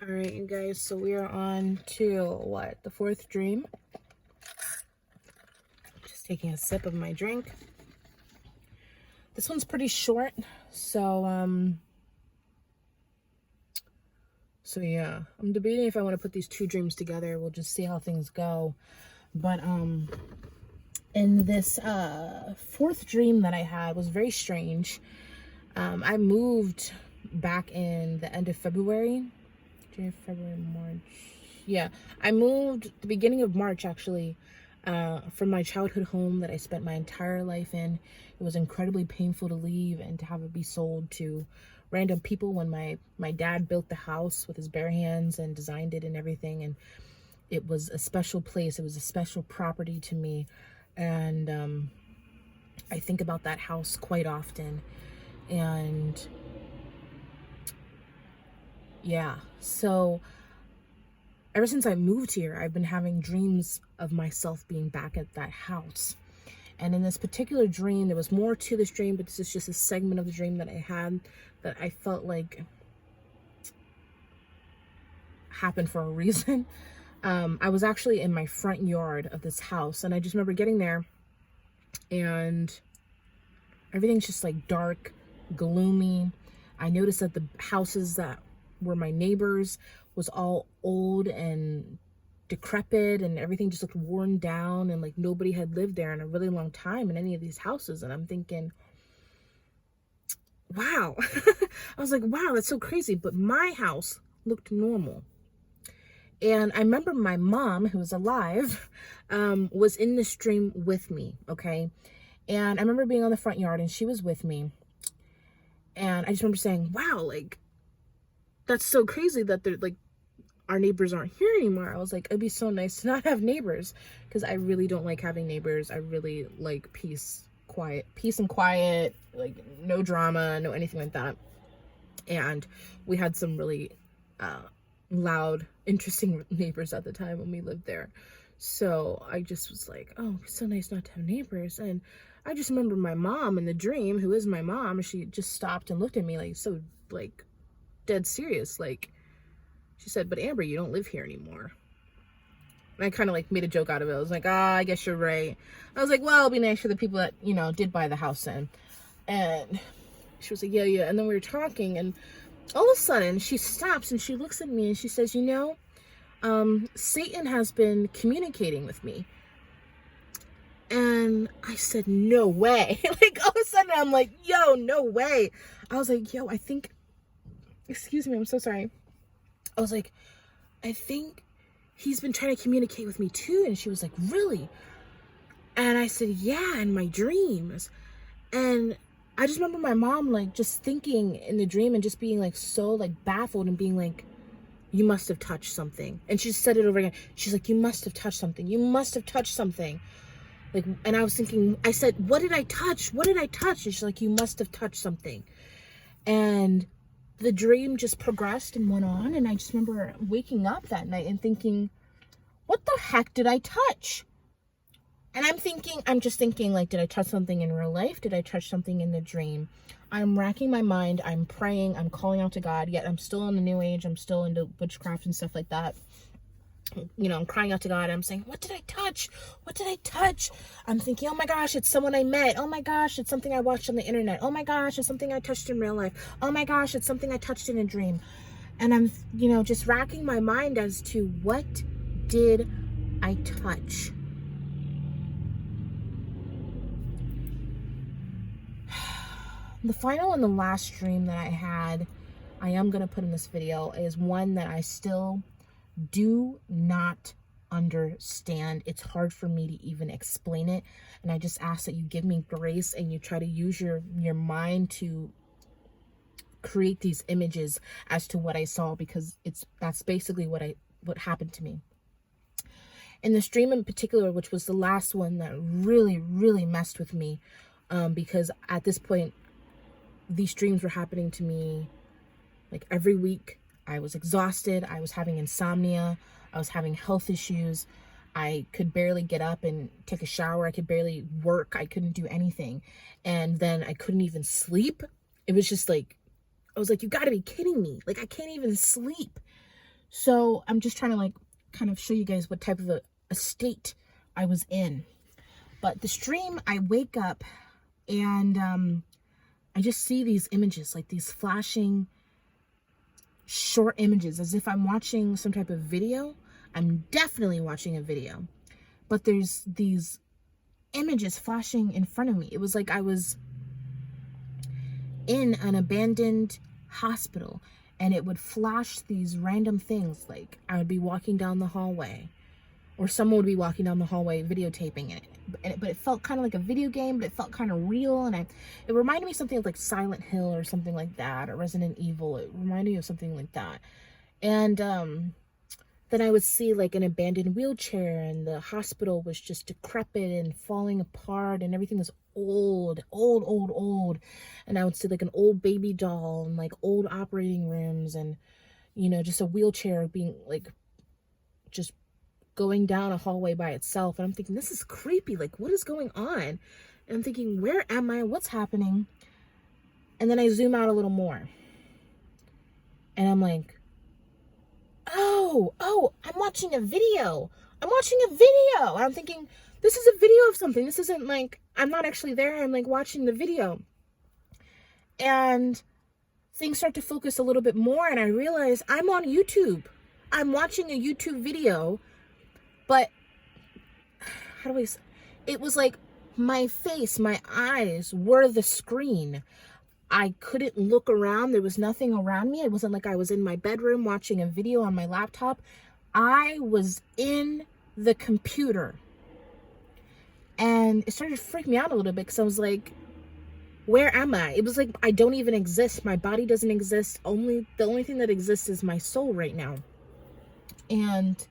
All right, you guys, so we are on to the fourth dream. Just taking a sip of my drink. This one's pretty short, so yeah, I'm debating if I want to put these two dreams together. We'll just see how things go. But in this fourth dream that I had was very strange. I moved back in the end of February. January, February, March. Yeah, I moved the beginning of March, actually, from my childhood home that I spent my entire life in. It was incredibly painful to leave and to have it be sold to random people when my dad built the house with his bare hands and designed it and everything. And it was a special place. It was a special property to me. And I think about that house quite often. And yeah, so ever since I moved here, I've been having dreams of myself being back at that house. And in this particular dream, there was more to this dream, but this is just a segment of the dream that I had that I felt like happened for a reason. I was actually in my front yard of this house, and I just remember getting there and everything's just like dark, gloomy. I noticed that the houses that were my neighbors was all old and decrepit, and everything just looked worn down, and like nobody had lived there in a really long time in any of these houses. And I'm thinking, wow. I was like, wow, that's so crazy. But my house looked normal. And I remember my mom, who was alive, was in this dream with me, okay? And I remember being on the front yard and she was with me. And I just remember saying, wow, like, that's so crazy that they're like, our neighbors aren't here anymore. I was like, it'd be so nice to not have neighbors, because I really don't like having neighbors. I really like peace and quiet, like no drama, no anything like that. And we had some really loud, interesting neighbors at the time when we lived there. So I just was like, oh, it's so nice not to have neighbors. And I just remember my mom in the dream, who is my mom, she just stopped and looked at me like, so like dead serious. Like, she said, but Amber, you don't live here anymore. And I kind of like made a joke out of it. I was like, I guess you're right. I was like, well, it'll be nice for the people that, you know, did buy the house then. And she was like, yeah. And then we were talking, and all of a sudden she stops and she looks at me and she says, you know, Satan has been communicating with me. And I said, no way. Like, all of a sudden I'm like, yo, no way. I was like, yo, I think, excuse me, I'm so sorry. I was like, I think he's been trying to communicate with me too. And she was like, really? And I said, yeah, in my dreams. And I just remember my mom like just thinking in the dream and just being like so like baffled and being like, you must have touched something. And she said it over again. She's like, you must have touched something. You must have touched something. Like, and I was thinking, I said, what did I touch? What did I touch? And she's like, you must have touched something. And the dream just progressed and went on. And I just remember waking up that night and thinking, what the heck did I touch? And I'm just thinking, like, did I touch something in real life? Did I touch something in the dream? I'm racking my mind. I'm praying. I'm calling out to God. Yet I'm still in the new age. I'm still into witchcraft and stuff like that. You know, I'm crying out to God. I'm saying, what did I touch? What did I touch? I'm thinking, oh my gosh, it's someone I met. Oh my gosh, it's something I watched on the internet. Oh my gosh, it's something I touched in real life. Oh my gosh, it's something I touched in a dream. And I'm, you know, just racking my mind as to what did I touch? The final and the last dream that I had, I am going to put in this video, is one that I still do not understand. It's hard for me to even explain it. And I just ask that you give me grace and you try to use your mind to create these images as to what I saw, because that's basically what happened to me. In this dream in particular, which was the last one that really, really messed with me, because at this point, these dreams were happening to me like every week. I was exhausted. I was having insomnia. I was having health issues. I could barely get up and take a shower. I could barely work. I couldn't do anything. And then I couldn't even sleep. It was just like, I was like, you gotta be kidding me. Like, I can't even sleep. So I'm just trying to like kind of show you guys what type of a state I was in. But the stream, I wake up and I just see these images, like these flashing short images, as if I'm watching some type of video. I'm definitely watching a video, but there's these images flashing in front of me. It was like I was in an abandoned hospital, and it would flash these random things. Like I would be walking down the hallway, or someone would be walking down the hallway videotaping it. But it felt kind of like a video game, but it felt kind of real. And it reminded me of something like Silent Hill or something like that, or Resident Evil. It reminded me of something like that. And then I would see like an abandoned wheelchair, and the hospital was just decrepit and falling apart, and everything was old. And I would see like an old baby doll and like old operating rooms, and, you know, just a wheelchair being like just going down a hallway by itself. And I'm thinking, this is creepy. Like, what is going on? And I'm thinking, where am I? What's happening? And then I zoom out a little more, and I'm like, oh, I'm watching a video. And I'm thinking, this is a video of something. This isn't like, I'm not actually there. I'm like watching the video. And things start to focus a little bit more, and I realize I'm on YouTube. I'm watching a YouTube video. But how do I say? It was like my face, my eyes were the screen. I couldn't look around. There was nothing around me. It wasn't like I was in my bedroom watching a video on my laptop. I was in the computer. And it started to freak me out a little bit, because I was like, where am I? It was like I don't even exist. My body doesn't exist. The only thing that exists is my soul right now. And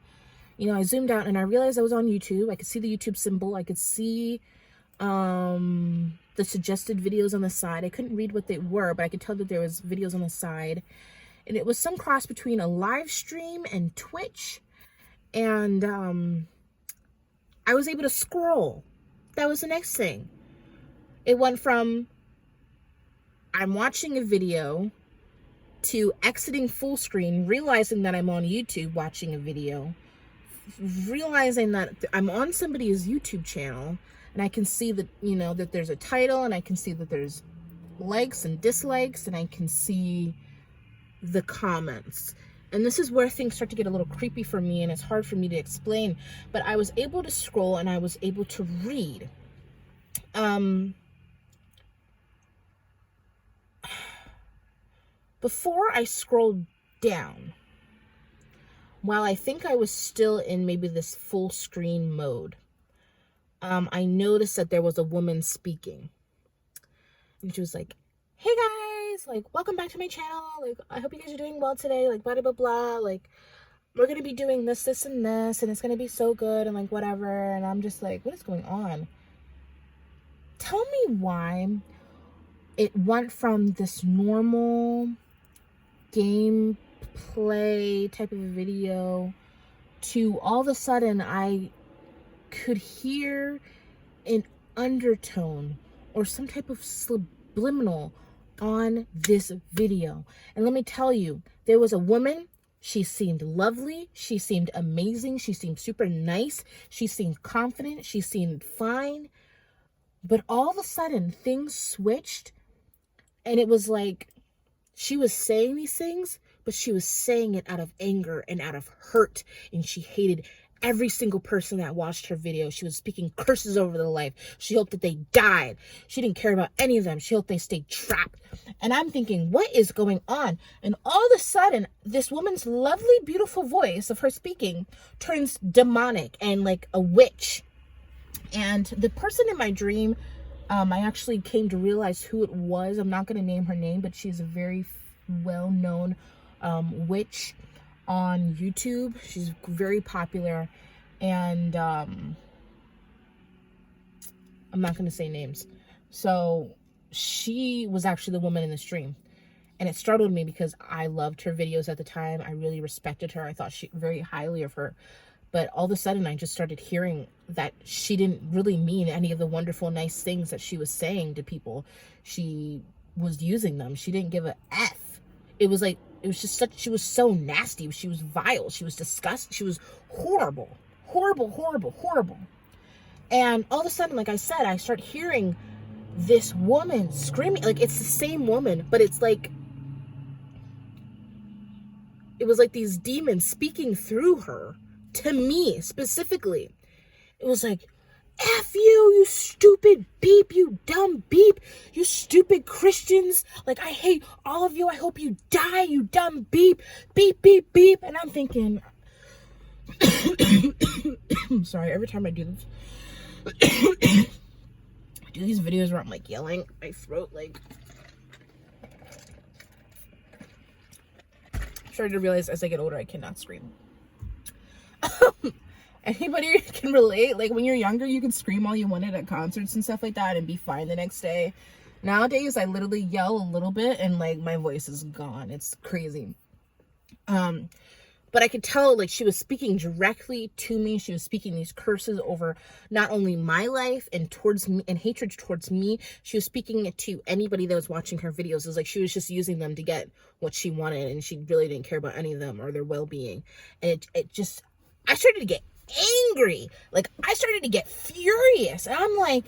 you know, I zoomed out and I realized I was on YouTube. I could see the YouTube symbol. I could see the suggested videos on the side. I couldn't read what they were, but I could tell that there was videos on the side. And it was some cross between a live stream and Twitch. And I was able to scroll. That was the next thing. It went from I'm watching a video to exiting full screen, realizing that I'm on YouTube watching a video, realizing that I'm on somebody's YouTube channel, and I can see that, you know, that there's a title, and I can see that there's likes and dislikes, and I can see the comments. And this is where things start to get a little creepy for me, and it's hard for me to explain, but I was able to scroll and I was able to read. Before I scrolled down, while I think I was still in maybe this full screen mode, I noticed that there was a woman speaking. And she was like, hey guys, like, welcome back to my channel. Like, I hope you guys are doing well today. Like, blah, blah, blah. Like, we're going to be doing this, this, and this, and it's going to be so good, and like, whatever. And I'm just like, what is going on? Tell me why it went from this normal gameplay type of video to all of a sudden I could hear an undertone or some type of subliminal on this video. And let me tell you, there was a woman. She seemed lovely. She seemed amazing. She seemed super nice. She seemed confident. She seemed fine. But all of a sudden things switched, and it was like she was saying these things, but she was saying it out of anger and out of hurt, and she hated every single person that watched her video. She was speaking curses over their life. She hoped that they died. She didn't care about any of them. She hoped they stayed trapped. And I'm thinking, what is going on? And all of a sudden, this woman's lovely, beautiful voice of her speaking turns demonic and like a witch. And the person in my dream, I actually came to realize who it was. I'm not going to name her name, but she's a very well-known witch on YouTube. She's very popular, and I'm not going to say names. So she was actually the woman in the stream, and it startled me because I loved her videos at the time. I really respected her. I thought very highly of her. But all of a sudden, I just started hearing that she didn't really mean any of the wonderful, nice things that she was saying to people. She was using them. She didn't give a F. It was It was just she was so nasty. She was vile. She was disgusting. She was horrible. Horrible, horrible, horrible. And all of a sudden, like I said, I start hearing this woman screaming. Like, it's the same woman, but it's like, it was like these demons speaking through her to me specifically. It was like, F you, you stupid beep, you dumb beep, you stupid Christians. Like, I hate all of you. I hope you die, you dumb beep, beep, beep, beep. And I'm thinking, I'm sorry, every time I do this, I do these videos where I'm like yelling, my throat, like, I'm starting to realize as I get older, I cannot scream. Anybody can relate? Like, when you're younger, you can scream all you wanted at concerts and stuff like that and be fine the next day. Nowadays, I literally yell a little bit and, like, my voice is gone. It's crazy. But I could tell, like, she was speaking directly to me. She was speaking these curses over not only my life and towards me, and hatred towards me. She was speaking it to anybody that was watching her videos. It was like she was just using them to get what she wanted, and she really didn't care about any of them or their well-being. And it just, I started to get angry. Like, I started to get furious. And I'm like,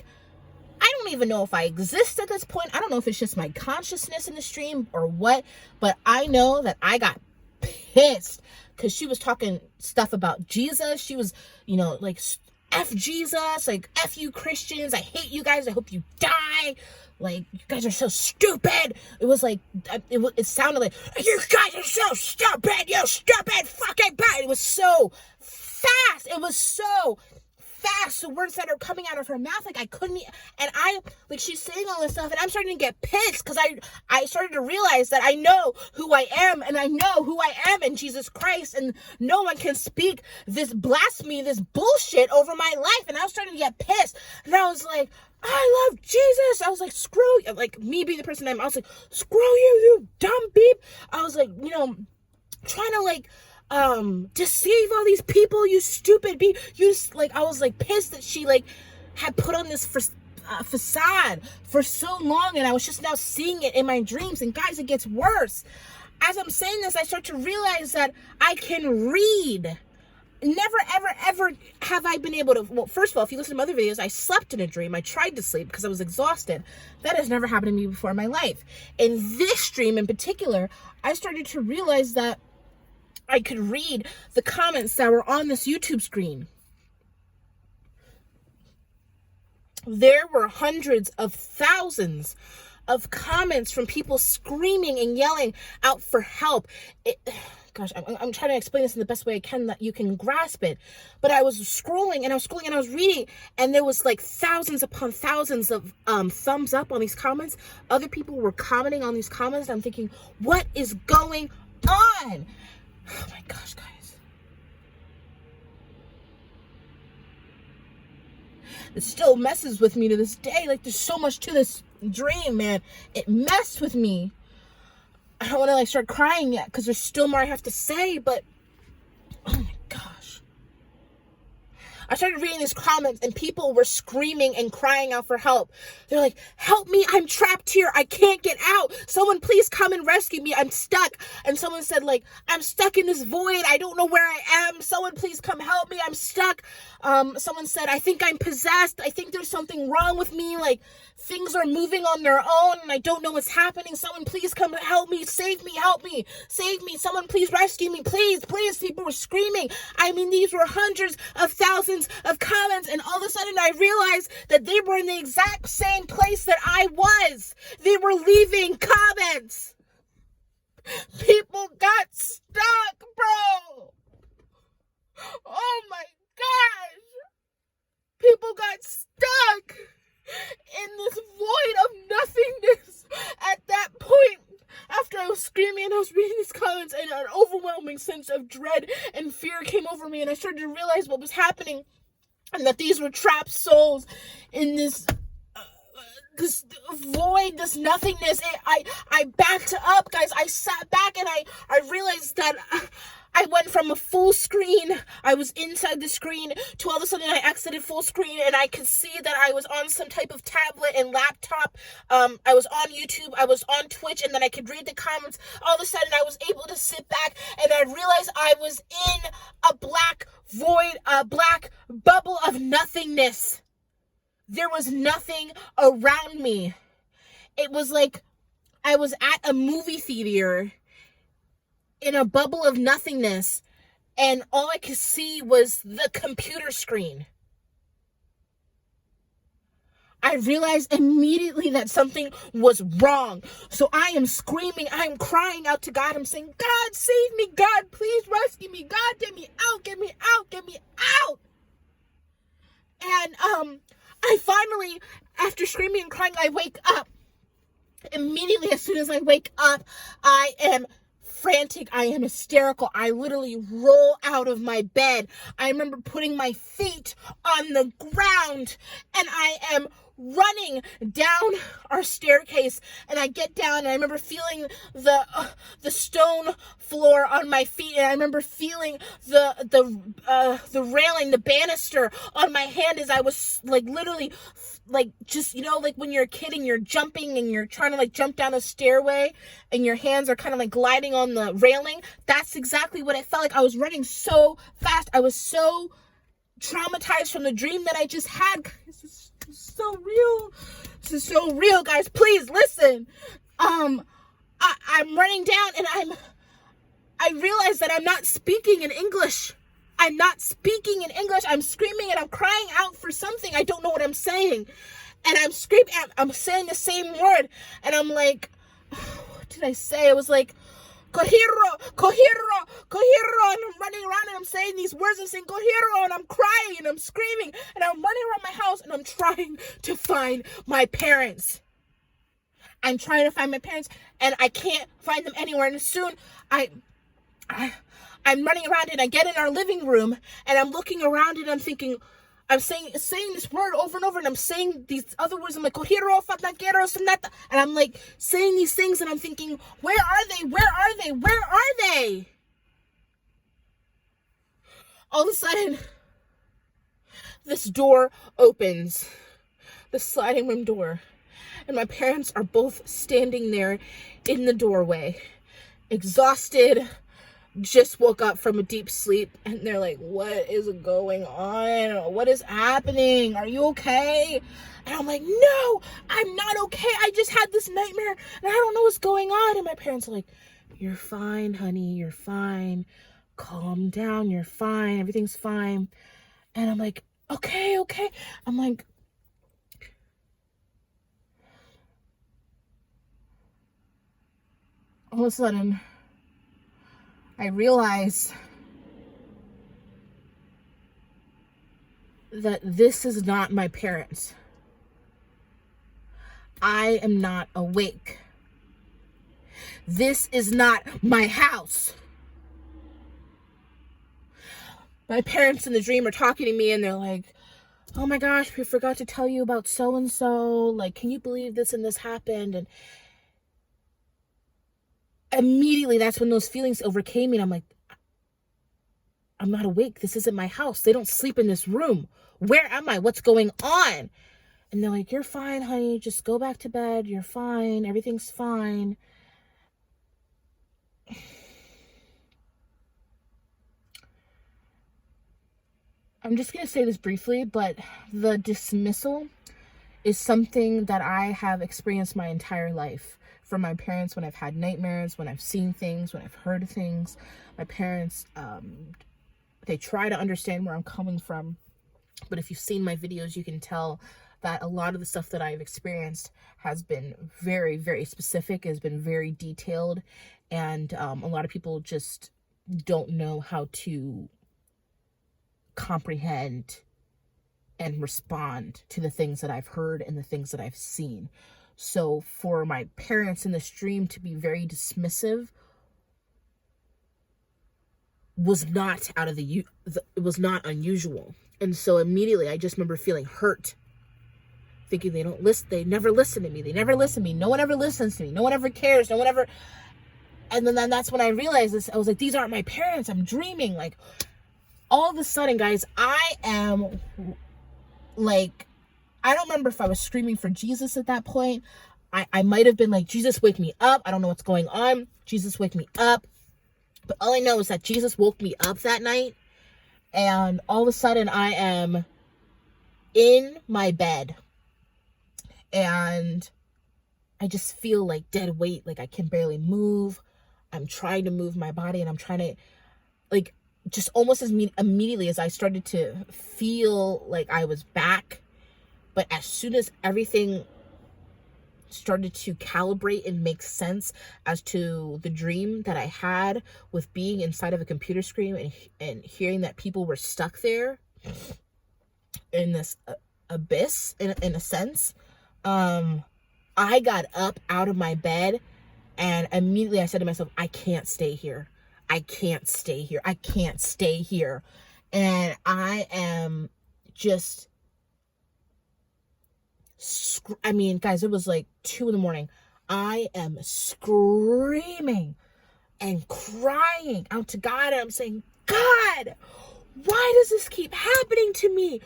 I don't even know if I exist at this point. I don't know if it's just my consciousness in the stream or what, but I know that I got pissed because she was talking stuff about Jesus. She was, you know, like, F Jesus, like, F you Christians. I hate you guys. I hope you die. Like, you guys are so stupid. It was like, it sounded like, you guys are so stupid. You stupid fucking bad. It was so fast. It was so fast. The words that are coming out of her mouth, like, I couldn't, and I, like, she's saying all this stuff, and I'm starting to get pissed, because I started to realize that I know who I am, and I know who I am in Jesus Christ, and no one can speak this blasphemy, this bullshit over my life. And I was starting to get pissed, and I was like, I love Jesus. I was like, screw you. Like, me being the person I was like, screw you, you dumb beep. I was like, you know, trying to, like, deceive all these people, you stupid beep. You just, like, I was like pissed that she, like, had put on this facade for so long, and I was just now seeing it in my dreams. And guys, it gets worse. As I'm saying this, I start to realize that I can read. Never, ever, ever have I been able to, well, first of all, if you listen to my other videos, I slept in a dream. I tried to sleep because I was exhausted. That has never happened to me before in my life. In this dream in particular, I started to realize that I could read the comments that were on this YouTube screen. There were hundreds of thousands of comments from people screaming and yelling out for help. Gosh, I'm trying to explain this in the best way I can that you can grasp it. But I was scrolling and I was reading, and there was like thousands upon thousands of thumbs up on these comments. Other people were commenting on these comments. And I'm thinking, what is going on? Oh my gosh, guys. It still messes with me to this day. Like, there's so much to this dream, man. It messed with me. I don't want to, like, start crying yet because there's still more I have to say, but oh my gosh. I started reading these comments, and people were screaming and crying out for help. They're like, help me, I'm trapped here, I can't get out. Someone please come and rescue me, I'm stuck. And someone said, like, I'm stuck in this void, I don't know where I am. Someone please come help me, I'm stuck. Someone said, I think I'm possessed. I think there's something wrong with me. Like, things are moving on their own, and I don't know what's happening. Someone please come help me, save me, help me, save me. Someone please rescue me, please, please. People were screaming. I mean, these were hundreds of thousands of comments, and all of a sudden I realized that they were in the exact same place that I was. They were leaving comments. People got stuck, bro. Oh my gosh. People got stuck in this void of nothingness. At that point, after I was screaming and I was reading these comments, and an overwhelming sense of dread and fear came over me, and I started to realize what was happening, and that these were trapped souls in this void, this nothingness. I backed up, guys. I sat back, and I realized that I went from from a full screen, I was inside the screen, to all of a sudden I exited full screen and I could see that I was on some type of tablet and laptop. I was on YouTube, I was on Twitch, and then I could read the comments. All of a sudden I was able to sit back and I realized I was in a black void, a black bubble of nothingness. There was nothing around me. It was like I was at a movie theater in a bubble of nothingness, and all I could see was the computer screen. I realized immediately that something was wrong. So I am screaming, I am crying out to God. I'm saying, God, save me. God, please rescue me. God, get me out, get me out, get me out. And I finally, after screaming and crying, I wake up. Immediately, as soon as I wake up, I am frantic. I am hysterical. I literally roll out of my bed. I remember putting my feet on the ground and I am running down our staircase, and I get down and I remember feeling the stone floor on my feet, and I remember feeling the railing, the banister on my hand as I was like literally like, just, you know, like when you're a kid and you're jumping and you're trying to like jump down a stairway and your hands are kind of like gliding on the railing. That's exactly what it felt like. I was running so fast. I was so traumatized from the dream that I just had. This is so real. This is so real, guys. Please listen. I'm running down and I realize that I'm not speaking in English. I'm not speaking in English. I'm screaming and I'm crying out for something. I don't know what I'm saying. And I'm screaming, I'm saying the same word. And I'm like, what did I say? I was like, Kohiro, Kohiro, Kohiro. And I'm running around and I'm saying these words. I'm saying Kohiro, and I'm crying and I'm screaming. And I'm running around my house and I'm trying to find my parents. I'm trying to find my parents and I can't find them anywhere. And soon I'm running around and I get in our living room and I'm looking around and I'm thinking, I'm saying this word over and over, and I'm saying these other words. I'm like, Kohiro, Fatnakero, Sanata. And I'm like saying these things and I'm thinking, where are they? Where are they? Where are they? All of a sudden, this door opens, the sliding room door. And my parents are both standing there in the doorway, exhausted, just woke up from a deep sleep, and they're like, what is going on? What is happening? Are you okay? And I'm like, no, I'm not okay. I just had this nightmare and I don't know what's going on. And my parents are like, you're fine, honey, you're fine. Calm down, you're fine. Everything's fine. And I'm like, okay. I'm like, all of a sudden, I realize that this is not my parents. I am not awake. This is not my house. My parents in the dream are talking to me and they're like, oh my gosh, we forgot to tell you about so-and-so. Like, can you believe this and this happened? And immediately that's when those feelings overcame me. And I'm like, I'm not awake. This isn't my house. They don't sleep in this room. Where am I? What's going on? And they're like, you're fine, honey. Just go back to bed. You're fine. Everything's fine. I'm just going to say this briefly, but the dismissal is something that I have experienced my entire life from my parents when I've had nightmares, when I've seen things, when I've heard things. My parents, they try to understand where I'm coming from. But if you've seen my videos, you can tell that a lot of the stuff that I've experienced has been very, very specific, has been very detailed. And a lot of people just don't know how to comprehend and respond to the things that I've heard and the things that I've seen. So for my parents in the stream to be very dismissive was not it was not unusual. And so immediately I just remember feeling hurt, thinking they never listen to me. They never listen to me. No one ever listens to me. No one ever cares. No one ever. And then that's when I realized this. I was like, these aren't my parents. I'm dreaming. Like, all of a sudden, guys, I am like, I don't remember if I was screaming for Jesus at that point. I might have been like, Jesus, wake me up. I don't know what's going on. Jesus, wake me up. But all I know is that Jesus woke me up that night. And all of a sudden, I am in my bed. And I just feel like dead weight. Like, I can barely move. I'm trying to move my body. And I'm trying to, like, just almost as immediately as I started to feel like I was back. But as soon as everything started to calibrate and make sense as to the dream that I had with being inside of a computer screen and hearing that people were stuck there in this abyss, in a sense, I got up out of my bed and immediately I said to myself, I can't stay here. I can't stay here. I can't stay here. And I am just, I mean, guys, it was like 2 a.m. I am screaming and crying out to God. And I'm saying, God, why does this keep happening to me?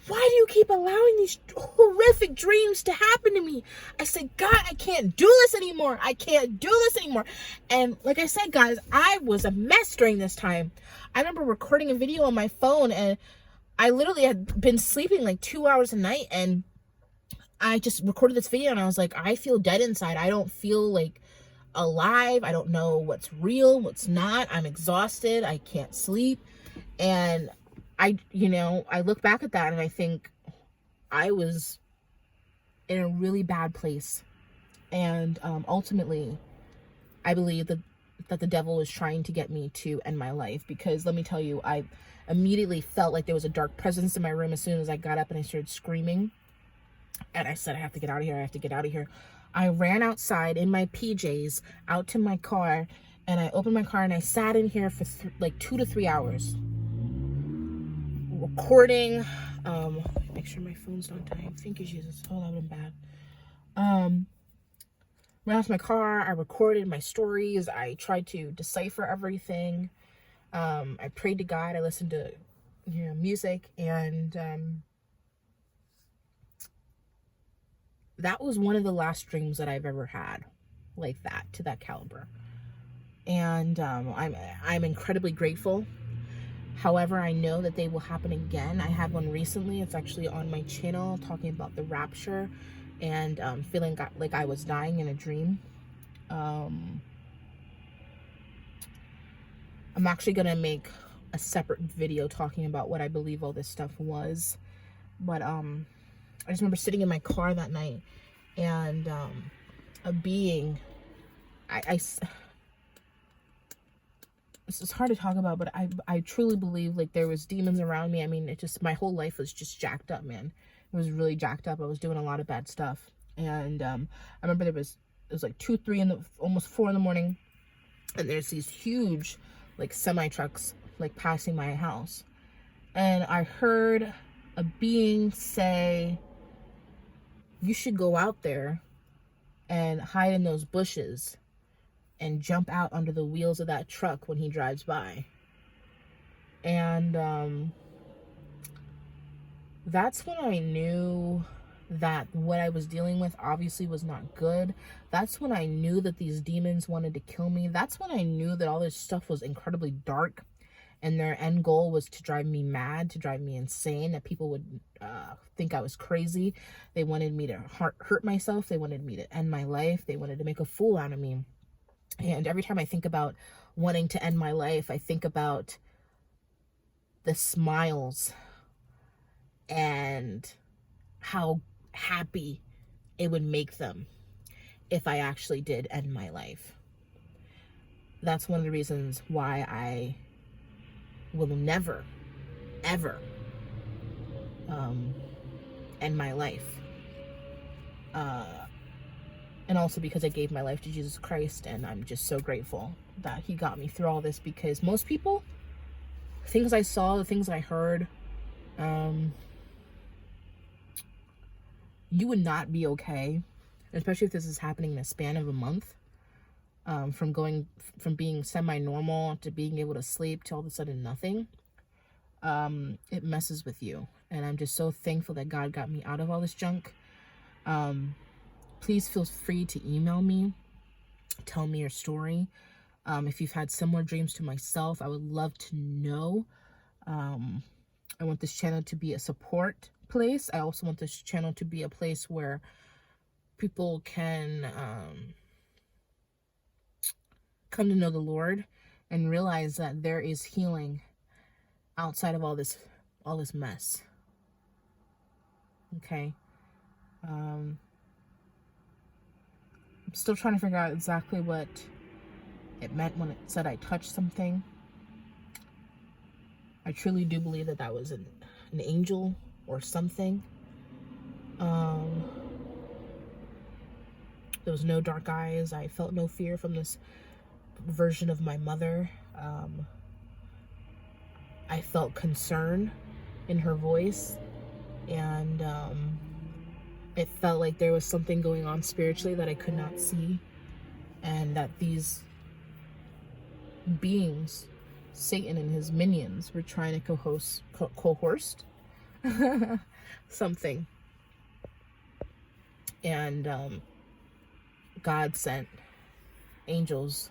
Why do you keep allowing these horrific dreams to happen to me? I said, God, I can't do this anymore. I can't do this anymore. And like I said, guys, I was a mess during this time. I remember recording a video on my phone, and I literally had been sleeping like 2 hours a night, and I just recorded this video, and I was like, I feel dead inside. I don't feel like alive. I don't know what's real, what's not. I'm exhausted. I can't sleep. And I look back at that and I think I was in a really bad place. And ultimately, I believe that the devil is trying to get me to end my life, because let me tell you, I immediately felt like there was a dark presence in my room as soon as I got up and I started screaming. And I said, I have to get out of here. I have to get out of here. I ran outside in my PJs out to my car, and I opened my car and I sat in here for like 2 to 3 hours recording. Make sure my phone's not dying. Thank you, Jesus. Oh, that would have been bad. Ran out to my car. I recorded my stories. I tried to decipher everything. I prayed to God. I listened to music, and that was one of the last dreams that I've ever had like that, to that caliber. And I'm incredibly grateful. However, I know that they will happen again. I had one recently. It's actually on my channel talking about the rapture and feeling like I was dying in a dream. I'm actually going to make a separate video talking about what I believe all this stuff was. But I just remember sitting in my car that night, and a being, this is hard to talk about, but I truly believe like there was demons around me. I mean, my whole life was just jacked up, man. It was really jacked up. I was doing a lot of bad stuff. And I remember it was like 2, 3 almost 4 a.m. and there's these huge like semi trucks like passing my house. And I heard a being say, you should go out there and hide in those bushes and jump out under the wheels of that truck when he drives by. And that's when I knew that what I was dealing with obviously was not good. That's when I knew that these demons wanted to kill me. That's when I knew that all this stuff was incredibly dark, and their end goal was to drive me mad, to drive me insane, that people would think I was crazy. They wanted me to hurt myself. They wanted me to end my life. They wanted to make a fool out of me. And every time I think about wanting to end my life, I think about the smiles and how happy it would make them if I actually did end my life. That's one of the reasons why I will never, ever end my life. And also because I gave my life to Jesus Christ, and I'm just so grateful that he got me through all this, because most people, things I saw, the things I heard, you would not be okay, especially if this is happening in a span of a month. from being semi-normal to being able to sleep to all of a sudden nothing. It messes with you, and I'm just so thankful that God got me out of all this junk. Please feel free to email me, tell me your story. If you've had similar dreams to myself, I would love to know. I want this channel to be a support place. I also want this channel to be a place where people can come to know the Lord and realize that there is healing outside of all this mess. Okay. I'm still trying to figure out exactly what it meant when it said I touched something. I truly do believe that that was an angel or something. There was no dark eyes. I felt no fear from this version of my mother. I felt concern in her voice, and it felt like there was something going on spiritually that I could not see, and that these beings, Satan and his minions, were trying to coerce something. And God sent angels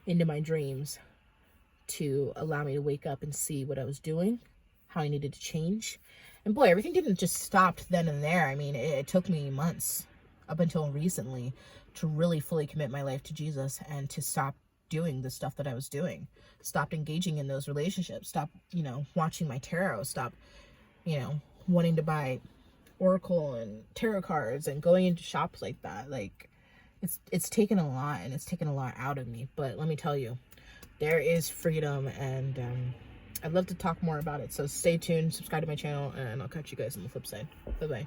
into my dreams to allow me to wake up and see what I was doing, how I needed to change. And boy, everything didn't just stop then and there. I mean, it took me months, up until recently, to really fully commit my life to Jesus and to stop doing the stuff that I was doing. Stopped engaging in those relationships. Stop, watching my tarot. Stop, wanting to buy oracle and tarot cards and going into shops like that. Like, it's taken a lot, and it's taken a lot out of me. But let me tell you, there is freedom, and I'd love to talk more about it. So stay tuned, subscribe to my channel, and I'll catch you guys on the flip side. Bye-bye.